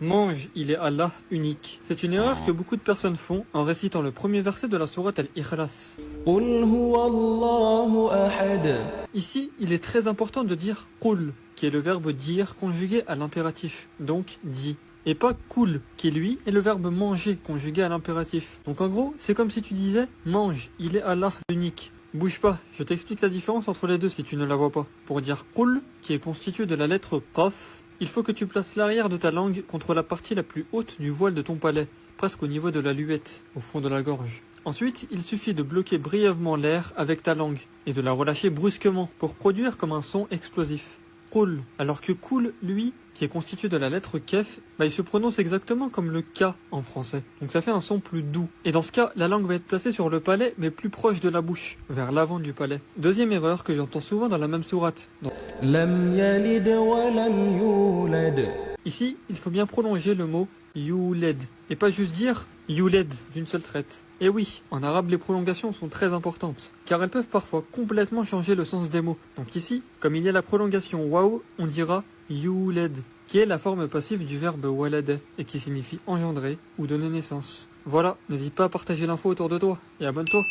Mange, il est Allah unique. C'est une erreur que beaucoup de personnes font en récitant le premier verset de la sourate Al-Ikhlas. قل هو الله أحد. Ici, il est très important de dire qul, qui est le verbe dire conjugué à l'impératif, donc dit. Et pas kul, qui lui est le verbe manger conjugué à l'impératif. Donc en gros, c'est comme si tu disais mange, il est Allah unique. Bouge pas, je t'explique la différence entre les deux si tu ne la vois pas. Pour dire qul, qui est constitué de la lettre qaf, il faut que tu places l'arrière de ta langue contre la partie la plus haute du voile de ton palais, presque au niveau de la luette, au fond de la gorge. Ensuite, il suffit de bloquer brièvement l'air avec ta langue et de la relâcher brusquement pour produire comme un son explosif. Qul. Alors que kul, lui, qui est constitué de la lettre kef, il se prononce exactement comme le K en français. Donc ça fait un son plus doux. Et dans ce cas, la langue va être placée sur le palais, mais plus proche de la bouche, vers l'avant du palais. Deuxième erreur que j'entends souvent dans la même sourate. لم يلد ولم يولد. Ici, il faut bien prolonger le mot yuled, et pas juste dire yuled d'une seule traite. Et oui, en arabe, les prolongations sont très importantes, car elles peuvent parfois complètement changer le sens des mots. Donc ici, comme il y a la prolongation waw, on dira yuled, qui est la forme passive du verbe walad, et qui signifie engendrer ou donner naissance. Voilà, n'hésite pas à partager l'info autour de toi, et abonne-toi.